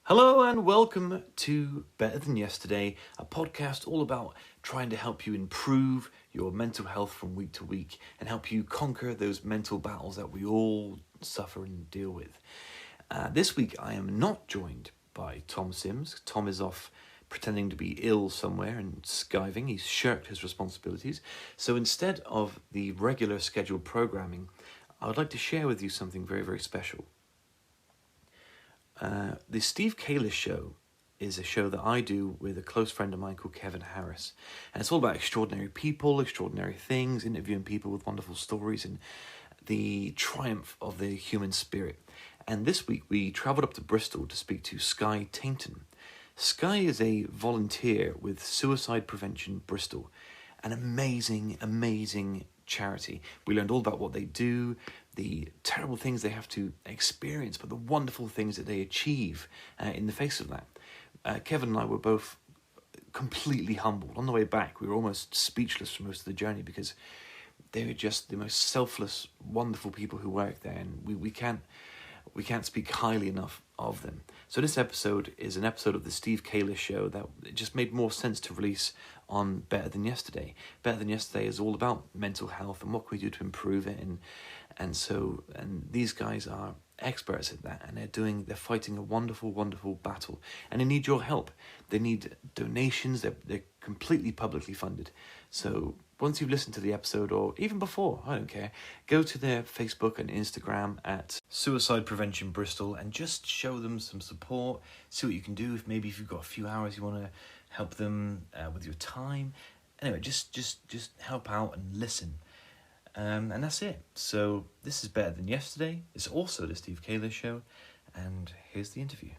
Hello and welcome to Better Than Yesterday, a podcast all about trying to help you improve your mental health from week to week and help you conquer those mental battles that we all suffer and deal with. This week I am not joined by Tom Sims. Tom is off pretending to be ill somewhere and skiving. He's shirked his responsibilities. So instead of the regular scheduled programming, I would like to share with you something very, very special. The Steve Calis show is a show that I do with a close friend of mine called Kevin Harris. And it's all about extraordinary people, extraordinary things, interviewing people with wonderful stories and the triumph of the human spirit. And this week we travelled up to Bristol to speak to Skye Tayton. Skye is a volunteer with Suicide Prevention Bristol, an amazing, amazing charity. We learned all about what they do, the terrible things they have to experience, but the wonderful things that they achieve in the face of that. Kevin and I were both completely humbled. On the way back, we were almost speechless for most of the journey because they were just the most selfless, wonderful people who work there, and we can't speak highly enough of them. So this episode is an episode of the Steve Calis show that it just made more sense to release on Better Than Yesterday. Better Than Yesterday is all about mental health and what can we do to improve it, and these guys are experts at that, and they're fighting a wonderful, wonderful battle, and they need your help. They need donations. They're completely publicly funded. So once you've listened to the episode, or even before, I don't care, go to their Facebook and Instagram at Suicide Prevention Bristol and just show them some support. See what you can do. If you've got a few hours, you want to help them with your time. Anyway, just help out and listen. And that's it. So this is Better Than Yesterday. It's also the Steve Calis show. And here's the interview.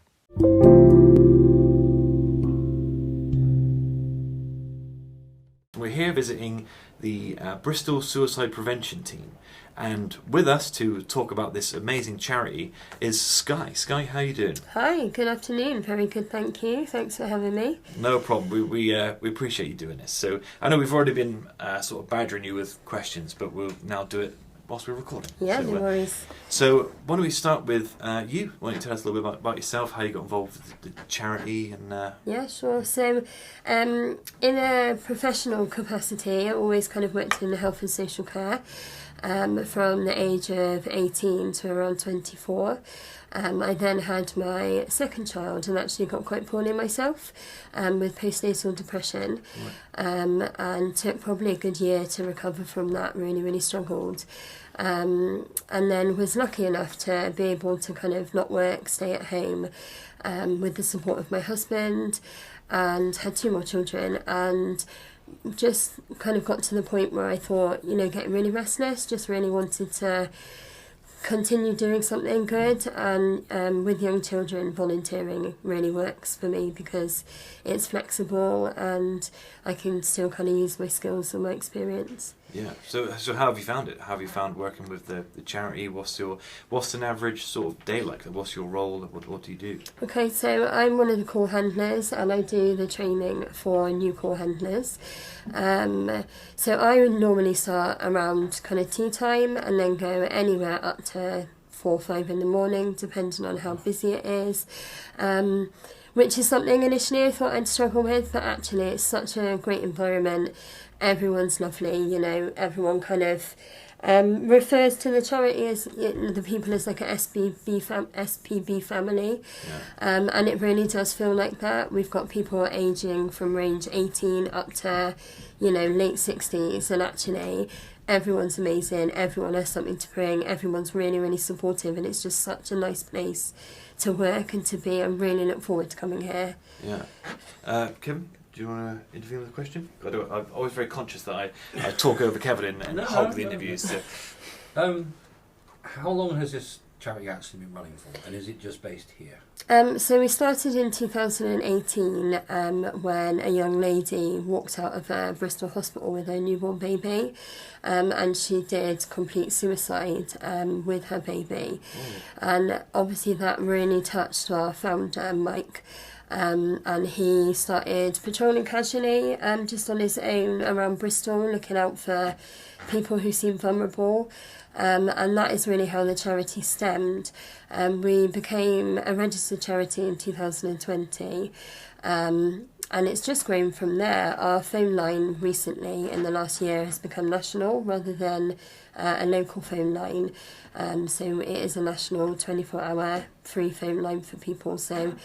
We're here visiting the Bristol Suicide Prevention team. And with us to talk about this amazing charity is Skye. Skye, how are you doing? Hi, good afternoon. Very good, thank you. Thanks for having me. No problem. We appreciate you doing this. So I know we've already been sort of badgering you with questions, but we'll now do it whilst we're recording. Yeah, no worries. So why don't we start with you? Why don't you tell us a little bit about yourself, how you got involved with the charity? And Yeah, sure. So in a professional capacity, I always kind of worked in health and social care. From the age of 18 to around 24. I then had my second child and actually got quite poorly myself with postnatal depression, and took probably a good year to recover from that, really, really struggled. And then was lucky enough to be able to kind of not work, stay at home with the support of my husband, and had 2 more children, and just kind of got to the point where I thought, getting really restless, just really wanted to continue doing something good, and with young children, volunteering really works for me because it's flexible and I can still kind of use my skills and my experience. Yeah. So how have you found it? How have you found working with the charity? What's an average sort of day like? What's your role? What do you do? Okay, so I'm one of the call handlers and I do the training for new call handlers. So I would normally start around kind of tea time and then go anywhere up to 4 or 5 in the morning, depending on how busy it is. Which is something initially I thought I'd struggle with, but actually it's such a great environment. Everyone's lovely, everyone kind of refers to the charity as the people as like a SPB family, and it really does feel like that. We've got people aging from range 18 up to late 60s, and actually everyone's amazing, everyone has something to bring, everyone's really, really supportive, and it's just such a nice place to work and to be. I really look forward to coming here. Yeah. Kevin, do you want to interview with a question? I'm always very conscious that I talk over Kevin and hog the interviews. So. How long has this charity actually been running for, and is it just based here? So we started in 2018 when a young lady walked out of a Bristol hospital with her newborn baby, and she did complete suicide with her baby. And obviously that really touched our founder, Mike. and he started patrolling casually, just on his own around Bristol, looking out for people who seem vulnerable. And that is really how the charity stemmed. We became a registered charity in 2020, and it's just grown from there. Our phone line recently, in the last year, has become national rather than a local phone line. So it is a national 24-hour free phone line for people. So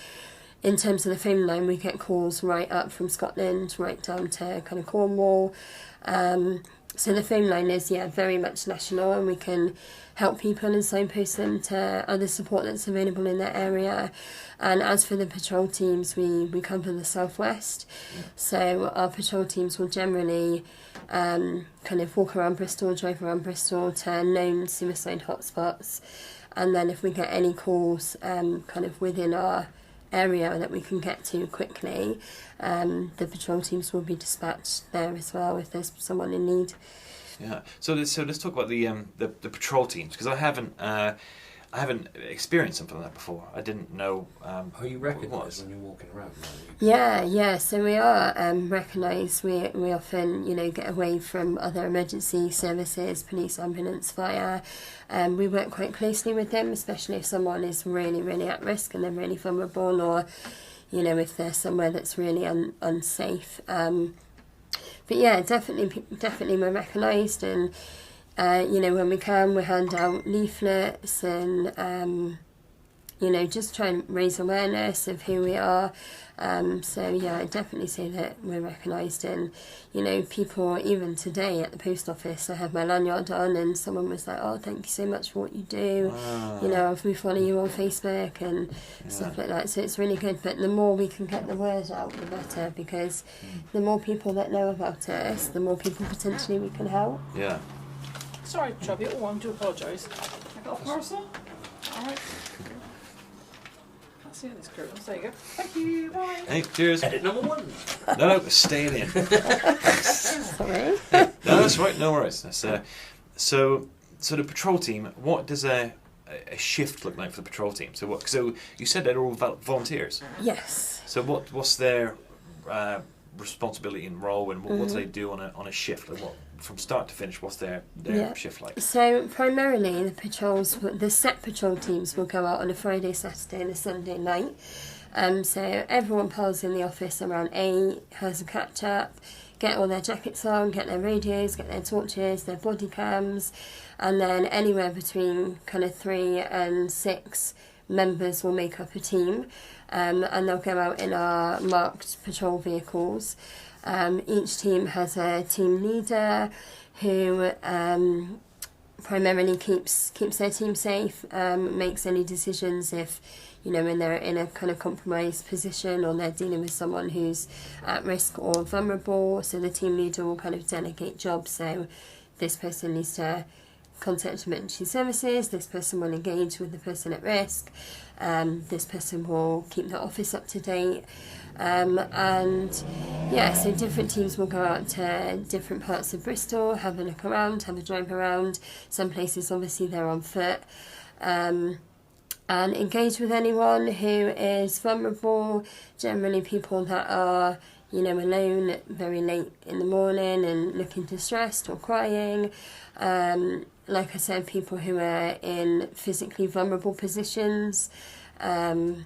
in terms of the phone line, we get calls right up from Scotland, right down to kind of Cornwall. So the phone line is, very much national, and we can help people and signpost them to other support that's available in their area. And as for the patrol teams, we cover the southwest. So our patrol teams will generally kind of walk around Bristol, drive around Bristol to known suicide hotspots. And then if we get any calls kind of within our area that we can get to quickly, the patrol teams will be dispatched there as well if there's someone in need. Yeah. So let's talk about the patrol teams, because I haven't experienced something like that before. I didn't know. You recognise when you're walking around? Yeah. So we are recognised. We often get away from other emergency services, police, ambulance, fire. We work quite closely with them, especially if someone is really, really at risk and they're really vulnerable, or if they're somewhere that's really unsafe. But yeah, definitely we're recognised, and when we can, we hand out leaflets and just try and raise awareness of who we are. So yeah, I definitely say that we're recognised, and people, even today at the post office, I had my lanyard on and someone was like, "Oh, thank you so much for what you do. We follow you on Facebook," and stuff like that. So it's really good, but the more we can get the word out, the better, because the more people that know about us, the more people potentially we can help. Yeah. Sorry, Chubby, I do apologise. I got a parcel. Alright. Can't see this curtains. There you go. Thank you, bye. Hey, cheers. Edit number 1. No, staying in. Sorry. No, that's right. No worries. That's, so the patrol team. What does a shift look like for the patrol team? So you said they're all volunteers. Yes. So what's their responsibility and role, and what do they do on a shift? Like from start to finish, what's their shift like? So primarily the set patrol teams will go out on a Friday, Saturday and a Sunday night. So everyone piles in the office around 8, has a catch up, get all their jackets on, get their radios, get their torches, their body cams, and then anywhere between kind of 3 and 6 members will make up a team, and they'll go out in our marked patrol vehicles. Each team has a team leader who primarily keeps their team safe, makes any decisions if when they're in a kind of compromised position or they're dealing with someone who's at risk or vulnerable. So the team leader will kind of delegate jobs. So this person needs to contact emergency services, this person will engage with the person at risk, this person will keep the office up to date. So different teams will go out to different parts of Bristol, have a look around, have a drive around. Some places obviously they're on foot, and engage with anyone who is vulnerable, generally people that are alone very late in the morning and looking distressed or crying. Like I said, people who are in physically vulnerable positions, and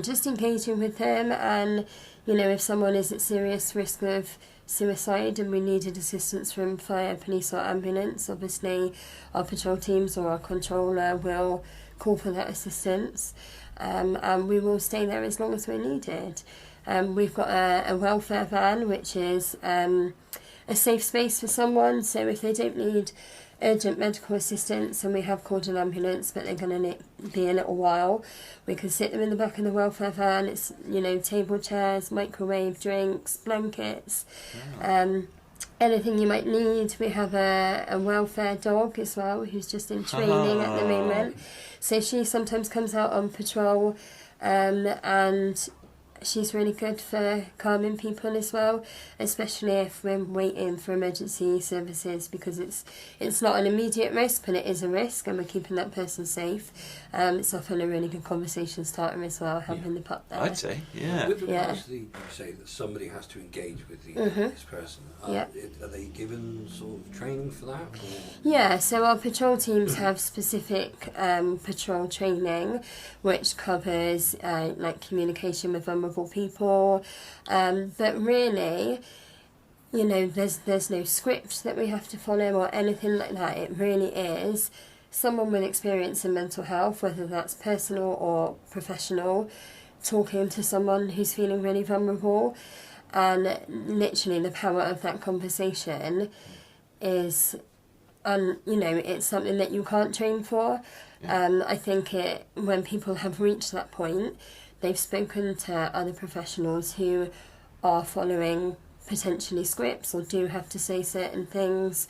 just engaging with them. And if someone is at serious risk of suicide and we needed assistance from fire, police or ambulance, obviously our patrol teams or our controller will call for that assistance, and we will stay there as long as we're needed. We've got a welfare van, which is a safe space for someone, so if they don't need urgent medical assistance and we have called an ambulance but they're going to be a little while, we can sit them in the back of the welfare van. It's table chairs, microwave, drinks, blankets, anything you might need. We have a welfare dog as well who's just in training at the moment, so she sometimes comes out on patrol, and she's really good for calming people as well, especially if we're waiting for emergency services, because it's not an immediate risk, but it is a risk, and we're keeping that person safe. It's often a really good conversation starter as well, helping the pup there. I'd say, yeah. With regards to you say that somebody has to engage with this person, are they given sort of training for that? Or? Yeah, so our patrol teams have specific patrol training, which covers like communication with vulnerable people, but really, you know, there's no script that we have to follow or anything like that. It really is someone with experience in mental health, whether that's personal or professional, talking to someone who's feeling really vulnerable, and literally the power of that conversation is, you know, it's something that you can't train for. I think when people have reached that point, they've spoken to other professionals who are following potentially scripts or do have to say certain things,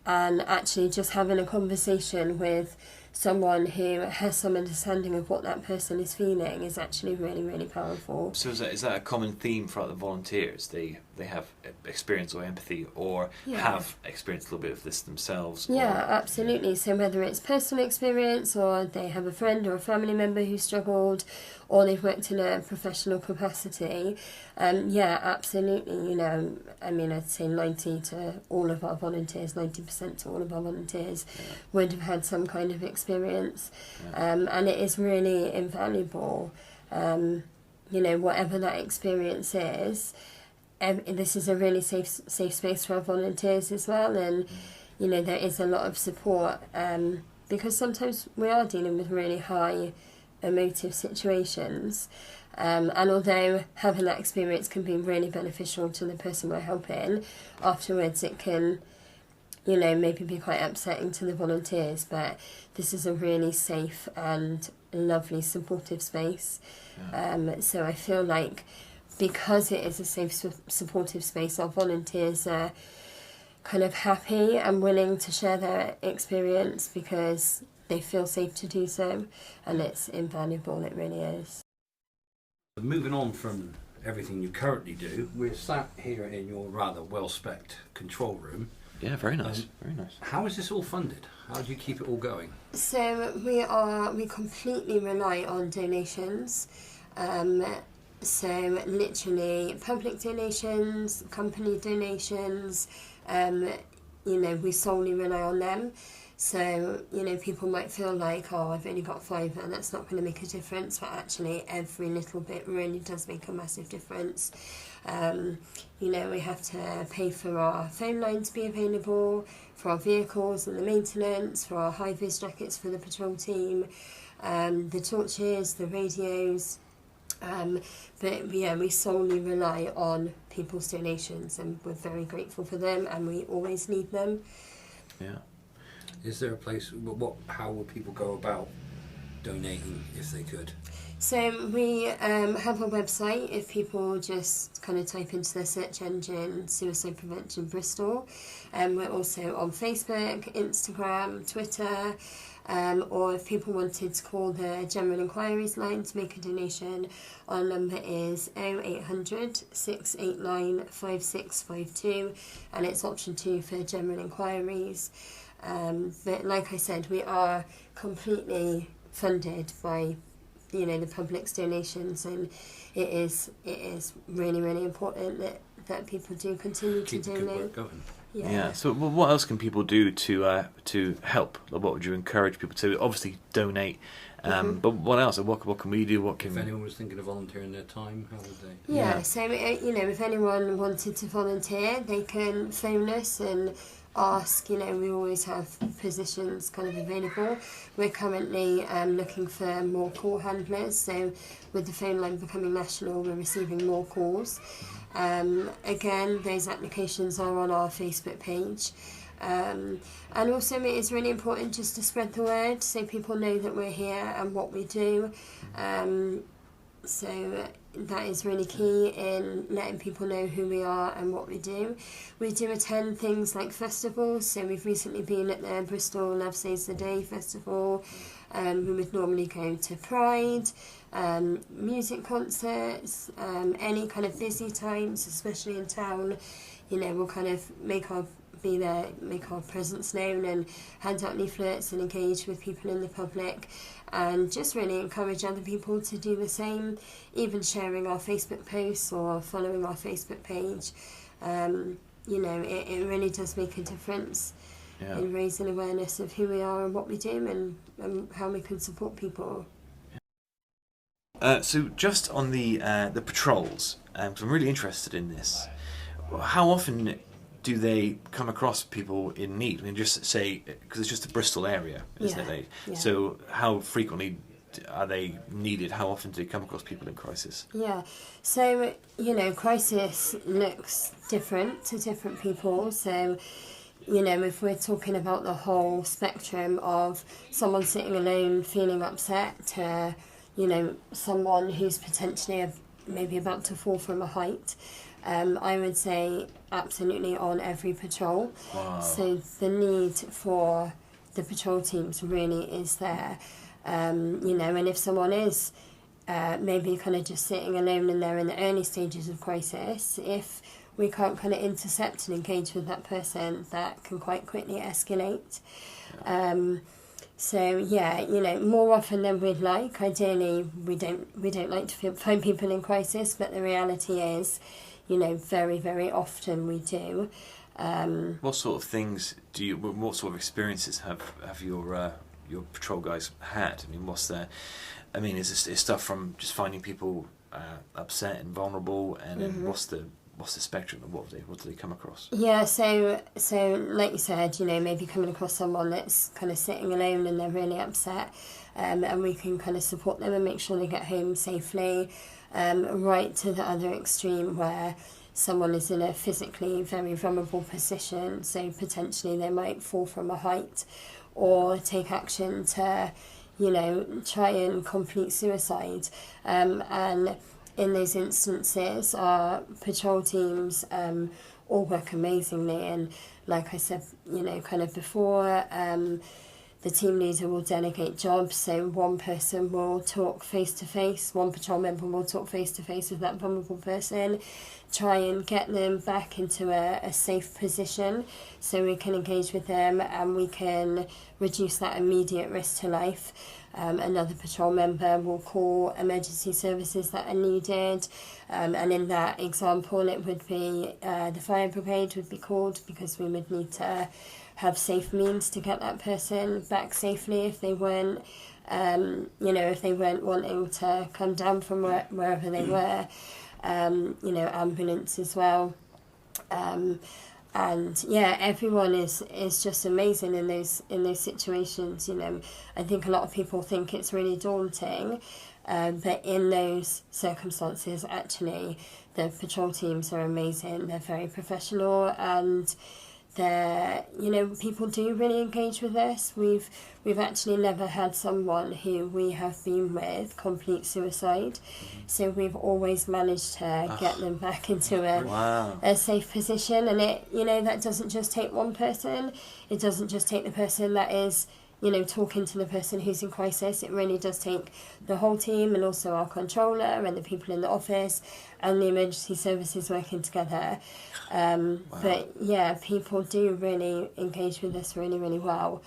and actually just having a conversation with someone who has some understanding of what that person is feeling is actually really, really powerful. So is that a common theme for the volunteers? They have experience or empathy, or have experienced a little bit of this themselves? Yeah, absolutely. So whether it's personal experience, or they have a friend or a family member who struggled, or they've worked in a professional capacity, yeah, absolutely. You know, I mean, I'd say 90% to all of our volunteers would have had some kind of experience, and it is really invaluable. You know, whatever that experience is, this is a really safe space for our volunteers as well, and you know, there is a lot of support, because sometimes we are dealing with really high emotive situations, and although having that experience can be really beneficial to the person we're helping, afterwards it can, you know, maybe be quite upsetting to the volunteers. But this is a really safe and lovely supportive space. So I feel like because it is a safe supportive space, our volunteers are kind of happy and willing to share their experience because they feel safe to do so, and it's invaluable, it really is. Moving on from everything you currently do, we're sat here in your rather well-specced control room. Yeah, very nice, very nice. How is this all funded? How do you keep it all going? So we completely rely on donations. So literally public donations, company donations, you know, we solely rely on them. So, you know, people might feel like, oh, I've only got £5 and that's not going to make a difference, but actually every little bit really does make a massive difference. You know, we have to pay for our phone line to be available, for our vehicles and the maintenance, for our high-vis jackets for the patrol team, the torches, the radios. But yeah, we solely rely on people's donations, and we're very grateful for them, and we always need them. Yeah. Is there a place, how would people go about donating if they could? So we have a website. If people just kind of type into their search engine Suicide Prevention Bristol, we're also on Facebook, Instagram, Twitter, or if people wanted to call the General Inquiries line to make a donation, our number is 0800 689 5652, and it's option 2 for General Inquiries. But like I said, we are completely funded by, you know, the public's donations, and it is really, really important that people do continue Keep to the donate. good work going. Yeah. So what else can people do to help? What would you encourage people to? Obviously donate, but what else? What can we do? What can? If anyone was thinking of volunteering their time, how would they? Yeah. So you know, if anyone wanted to volunteer, they can phone us and ask. You know, we always have positions kind of available. We're currently looking for more call handlers, so with the phone line becoming national, we're receiving more calls. Again, those applications are on our Facebook page. And also it is really important just to spread the word so people know that we're here and what we do. So that is really key in letting people know who we are and what we do. We do attend things like festivals, so we've recently been at the Bristol Love Saves the Day festival. We would normally go to Pride, music concerts, any kind of busy times, especially in town. You know, we'll kind of make our presence known and hand out leaflets and engage with people in the public, and just really encourage other people to do the same, even sharing our Facebook posts or following our Facebook page. You know, it really does make a difference in raising awareness of who we are and what we do and how we can support people. So just on the patrols, 'cause I'm really interested in this, how often do they come across people in need? I mean, just say, because it's just a Bristol area, isn't it? Yeah. So how frequently are they needed? How often do they come across people in crisis? Yeah, so, you know, crisis looks different to different people. So, you know, if we're talking about the whole spectrum of someone sitting alone feeling upset to, you know, someone who's potentially maybe about to fall from a height, I would say absolutely on every patrol. Wow. So the need for the patrol teams really is there. You know, and if someone is maybe kind of just sitting alone and they're in the early stages of crisis, if we can't kind of intercept and engage with that person, that can quite quickly escalate. So yeah, you know, more often than we'd like. Ideally, we don't like to find people in crisis, but the reality is, you know, very, very often we do. What sort of things what sort of experiences have your patrol guys had? I mean, is this stuff from just finding people upset and vulnerable, and then what's the spectrum of what do they come across? Yeah, so like you said, you know, maybe coming across someone that's kind of sitting alone and they're really upset, and we can kind of support them and make sure they get home safely, right to the other extreme where someone is in a physically very vulnerable position, so potentially they might fall from a height or take action to, you know, try and complete suicide. And in those instances, our patrol teams all work amazingly. And like I said, you know, kind of before, the team leader will delegate jobs. So one person will talk face-to-face, one patrol member will talk face-to-face with that vulnerable person, try and get them back into a safe position so we can engage with them and we can reduce that immediate risk to life. Another patrol member will call emergency services that are needed, and in that example it would be the fire brigade would be called, because we would need to have safe means to get that person back safely if they weren't you know, if they weren't wanting to come down from wherever they were. You know, ambulance as well. And yeah, everyone is just amazing in those situations. You know, I think a lot of people think it's really daunting, but in those circumstances, actually, the patrol teams are amazing. They're very professional, and you know, people do really engage with us. We've actually never had someone who we have been with complete suicide, so we've always managed to get them back into a safe position. And it, you know, that doesn't just take one person. It doesn't just take the person that is, you know, talking to the person who's in crisis. It really does take the whole team, and also our controller and the people in the office and the emergency services working together. But yeah, people do really engage with us really, really well.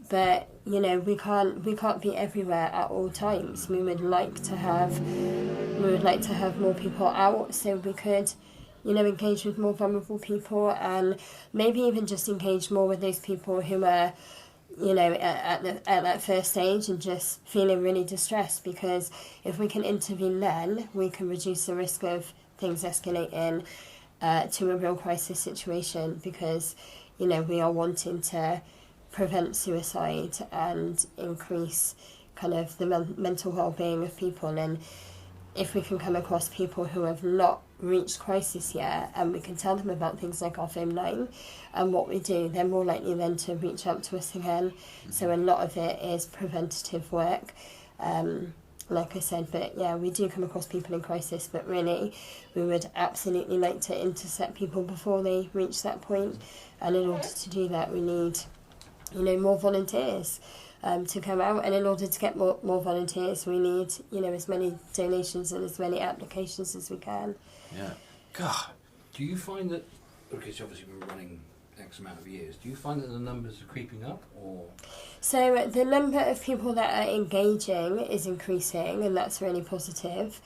But you know, we can't be everywhere at all times. We would like to have more people out so we could, you know, engage with more vulnerable people, and maybe even just engage more with those people who are, you know, at that first stage and just feeling really distressed, because if we can intervene then, we can reduce the risk of things escalating to a real crisis situation, because, you know, we are wanting to prevent suicide and increase kind of the mental well-being of people. And if we can come across people who have not reached crisis yet, and we can tell them about things like our phone line and what we do, they're more likely then to reach out to us again. So a lot of it is preventative work. like I said, but yeah, we do come across people in crisis, but really we would absolutely like to intercept people before they reach that point, and in order to do that we need, more volunteers to come out, and in order to get more volunteers we need, as many donations and as many applications as we can. Yeah. God. Do you find that, because you've obviously been running X amount of years, do you find that the numbers are creeping up, or...? So the number of people that are engaging is increasing, and that's really positive.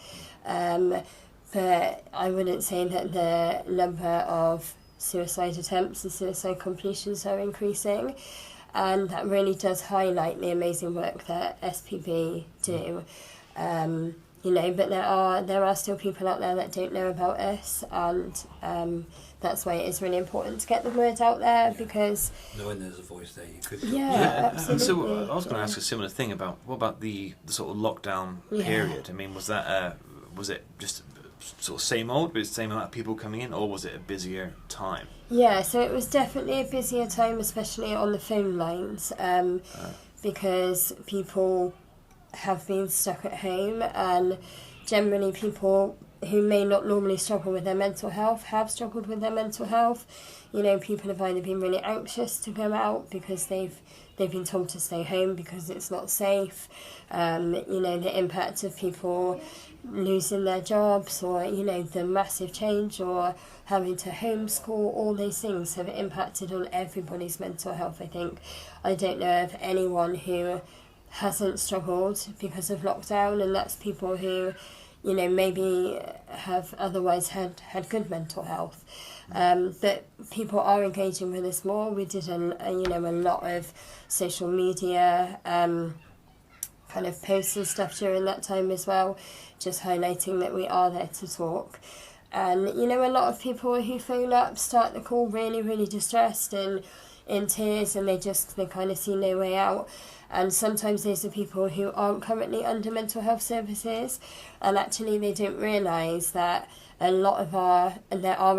But I wouldn't say that the number of suicide attempts and suicide completions are increasing. And that really does highlight the amazing work that SPB do. But there are still people out there that don't know about us, and that's why it is really important to get the word out there, because knowing there's a voice there, you could... Yeah, absolutely. So I was going to ask a similar thing about, what about the sort of lockdown period? I mean, was it just sort of same old, but it's the same amount of people coming in, or was it a busier time? Yeah, so it was definitely a busier time, especially on the phone lines, because people have been stuck at home, and generally people who may not normally struggle with their mental health have struggled with their mental health. People have either been really anxious to go out because they've been told to stay home because it's not safe. The impact of people losing their jobs, or the massive change, or having to homeschool, all these things have impacted on everybody's mental health, I think. I don't know of anyone who hasn't struggled because of lockdown, and that's people who maybe have otherwise had good mental health. But people are engaging with us more. We did a lot of social media kind of posts and stuff during that time as well, just highlighting that we are there to talk. And a lot of people who phone up start the call really, really distressed and in tears, and they kind of see no way out. And sometimes those are people who aren't currently under mental health services, and actually they don't realise that there are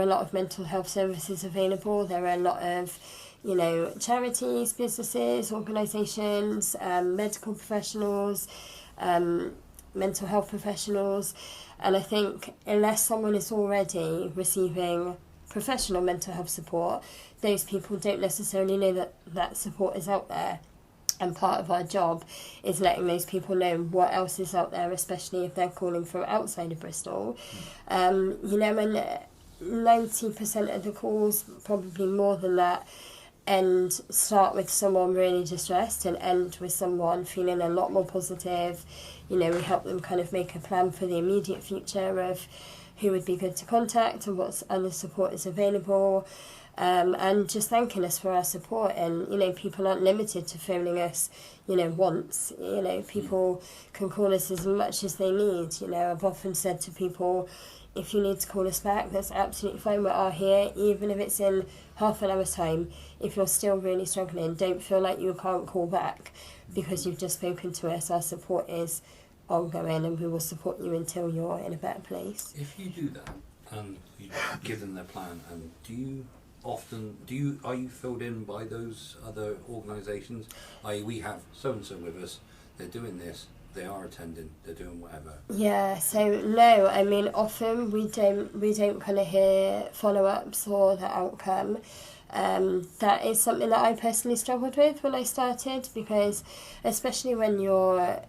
a lot of mental health services available. There are a lot of charities, businesses, organisations, medical professionals, mental health professionals, and I think unless someone is already receiving professional mental health support, those people don't necessarily know that support is out there. And part of our job is letting those people know what else is out there, especially if they're calling from outside of Bristol. And 90% of the calls, probably more than that, start with someone really distressed and end with someone feeling a lot more positive. We help them kind of make a plan for the immediate future of who would be good to contact and what other support is available. And just thanking us for our support. And people aren't limited to phoning us once. People can call us as much as they need. I've often said to people, if you need to call us back, that's absolutely fine. We are here, even if it's in half an hour's time. If you're still really struggling, don't feel like you can't call back because you've just spoken to us. Our support is ongoing, and we will support you until you're in a better place. If you do that and you give them their plan, and are you filled in by those other organisations? I.e., we have so and so with us, they're doing this, they are attending, they're doing whatever. Yeah, so no, I mean often we don't kind of hear follow-ups or the outcome. That is something that I personally struggled with when I started, because especially when you're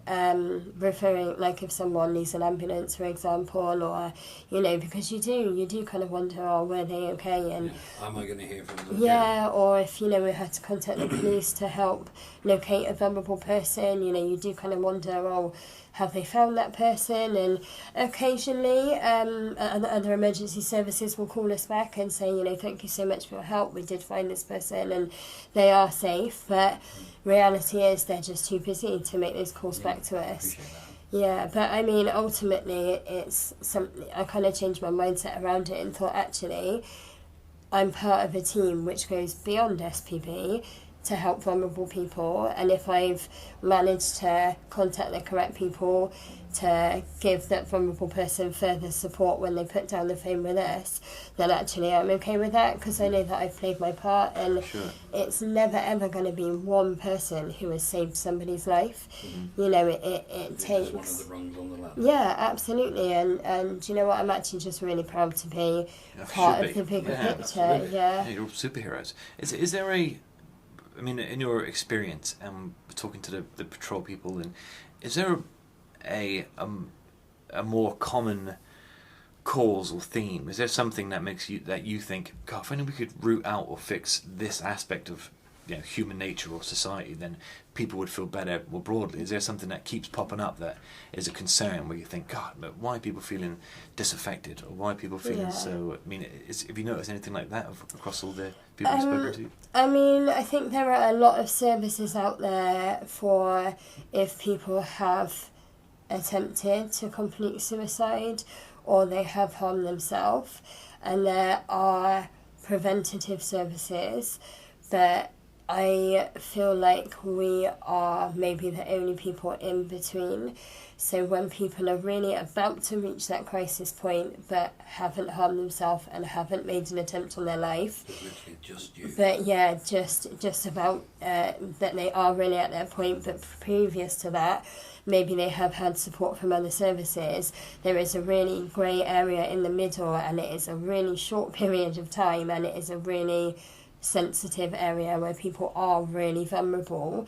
referring, like if someone needs an ambulance, for example, or because you do kind of wonder, were they okay, and am I going to hear from them? Yeah, or if we had to contact the police to help locate a vulnerable person, you do kind of wonder, have they found that person? And occasionally other emergency services will call us back and say, thank you so much for your help, we did find this person and they are safe, but reality is they're just too busy to make those calls back to us. Yeah, but I mean ultimately it's something, I kind of changed my mindset around it and thought, actually I'm part of a team which goes beyond SPB. to help vulnerable people, and if I've managed to contact the correct people to give that vulnerable person further support when they put down the phone with us, then actually I'm okay with that, because I know that I've played my part, and it's never ever going to be one person who has saved somebody's life. You know, it takes one of the rungs on the ladder. Yeah, absolutely, and you know what, I'm actually just really proud to be part of the bigger picture. Yeah, you're superheroes. Is there a, I mean, in your experience, talking to the patrol people, and is there a more common cause or theme? Is there something that makes you think, God, if only we could root out or fix this aspect of, you know, human nature or society, then people would feel better more broadly? Is there something that keeps popping up that is a concern, where you think, God, but why are people feeling disaffected, or why are people feeling so? I mean, have you noticed anything like that across all the people you've spoken to? I mean, I think there are a lot of services out there for if people have attempted to complete suicide or they have harmed themselves, and there are preventative services, but I feel like we are maybe the only people in between. So when people are really about to reach that crisis point but haven't harmed themselves and haven't made an attempt on their life, literally just you. But yeah, just about that they are really at that point, but previous to that, maybe they have had support from other services. There is a really grey area in the middle, and it is a really short period of time, and it is a really sensitive area where people are really vulnerable.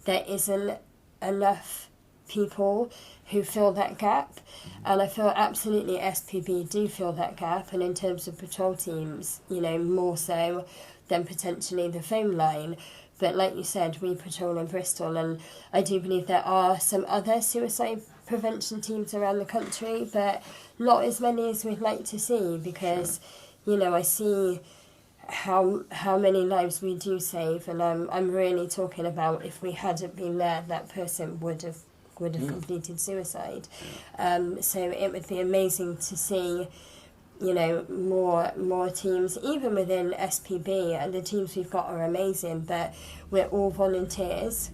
There isn't enough people who fill that gap, and I feel absolutely SPB do fill that gap, and in terms of patrol teams, you know, more so than potentially the phone line. But like you said, we patrol in Bristol, and I do believe there are some other suicide prevention teams around the country, but not as many as we'd like to see, because, you know, I see how many lives we do save, and I'm really talking about if we hadn't been there, that person would have completed suicide. So it would be amazing to see, you know, more teams, even within SPB, and the teams we've got are amazing, but we're all volunteers,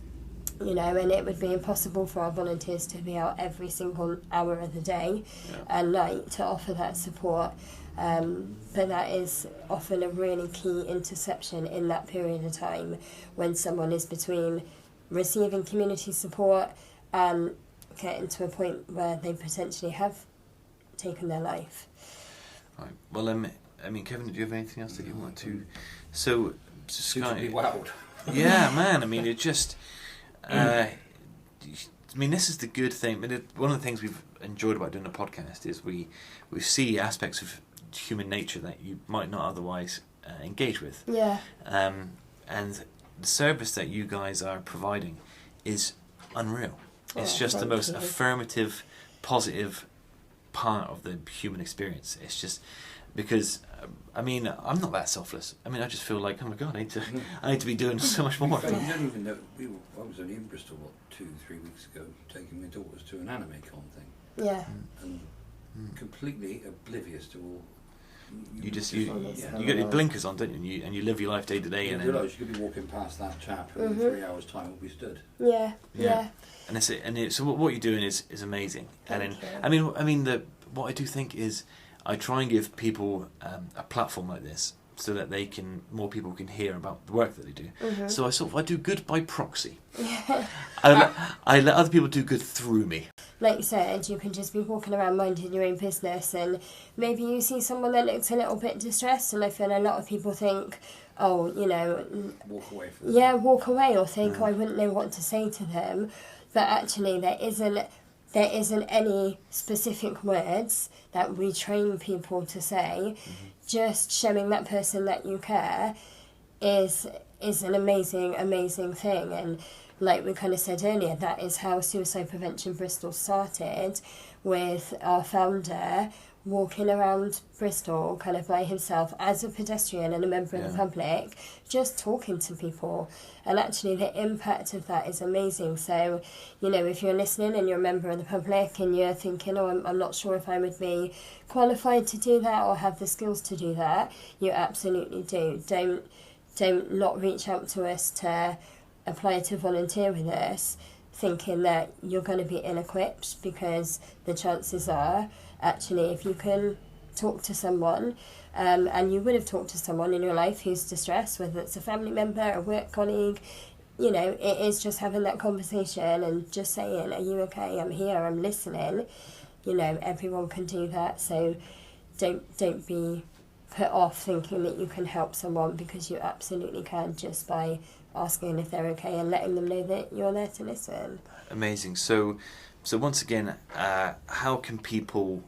you know, and it would be impossible for our volunteers to be out every single hour of the day and night to offer that support. But that is often a really key interception in that period of time, when someone is between receiving community support and getting to a point where they potentially have taken their life. Right. Well, I mean, Kevin, do you have anything else that you want to? So, Skye, wowed. Yeah, man. I mean, it just. I mean, this is the good thing. I mean, one of the things we've enjoyed about doing the podcast is we see aspects of human nature that you might not otherwise engage with. Yeah. And the service that you guys are providing is unreal. It's just the most affirmative, positive part of the human experience. It's just because I mean, I'm not that selfless. I mean, I just feel like, oh my God, I need to be doing so much more. You don't even know. I was only in Bristol 2-3 weeks ago, taking my daughters to an anime con thing. Yeah. And completely oblivious to all. You get your blinkers on, don't you? And you live your life day to day. You and realise you could be walking past that chap who in 3 hours' time will be stood. Yeah. And that's it. And so what you're doing is amazing. Thank And you. I mean, what I do think is, I try and give people a platform like this so that more people can hear about the work that they do. Mm-hmm. So I do good by proxy. I let other people do good through me. Like you said, you can just be walking around minding your own business, and maybe you see someone that looks a little bit distressed, and I feel a lot of people think, oh, you know, walk away from walk away, or think, oh, I wouldn't know what to say to them. But actually, there isn't any specific words that we train people to say. Mm-hmm. Just showing that person that you care is an amazing thing. And like we kind of said earlier, that is how Suicide Prevention Bristol started, with our founder walking around Bristol kind of by himself as a pedestrian and a member of the public, just talking to people. And actually the impact of that is amazing. So, you know, if you're listening and you're a member of the public and you're thinking, oh, I'm not sure if I would be qualified to do that or have the skills to do that, you absolutely do. don't not reach out to us to apply to volunteer with us thinking that you're going to be ill-equipped, because the chances are, actually, if you can talk to someone, and you would have talked to someone in your life who's distressed, whether it's a family member, a work colleague, you know, it is just having that conversation and just saying, are you okay? I'm here, I'm listening. You know, everyone can do that, so don't be put off thinking that you can help someone, because you absolutely can, just by asking if they're okay and letting them know that you're there to listen. Amazing. So once again, how can people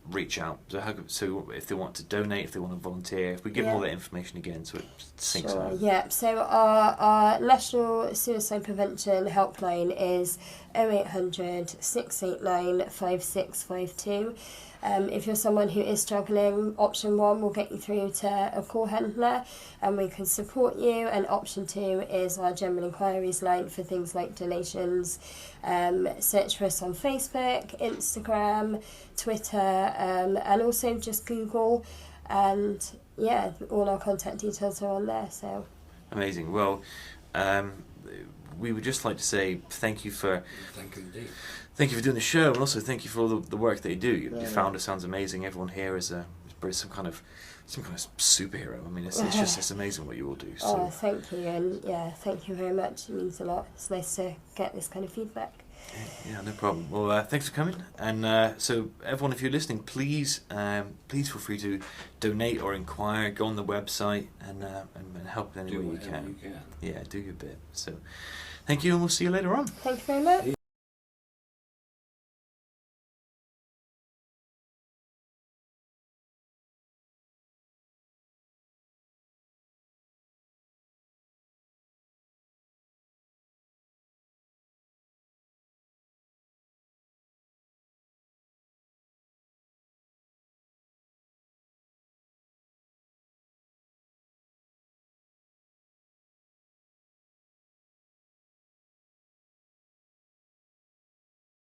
reach out? So if they want to donate, if they want to volunteer, if we give them all that information again, so it sinks out. Yeah, so our National Suicide Prevention Helpline is 0800 689 5652. If you're someone who is struggling, option 1 will get you through to a call handler and we can support you, and option 2 is our general inquiries line for things like donations. Search for us on Facebook, Instagram, Twitter, and also just Google, and yeah, all our contact details are on there. So amazing. Well, we would just like to say thank you for doing the show, and also thank you for all the work that you do. Your founder sounds amazing. Everyone here is some kind of superhero. I mean, it's amazing what you all do. So. Oh, thank you, and yeah, thank you very much. It means a lot. It's nice to get this kind of feedback. Yeah, no problem. Well, thanks for coming. And so, everyone, if you're listening, please feel free to donate or inquire. Go on the website and help in any way you can. Yeah, do your bit. So, thank you, and we'll see you later on. Thank you very much.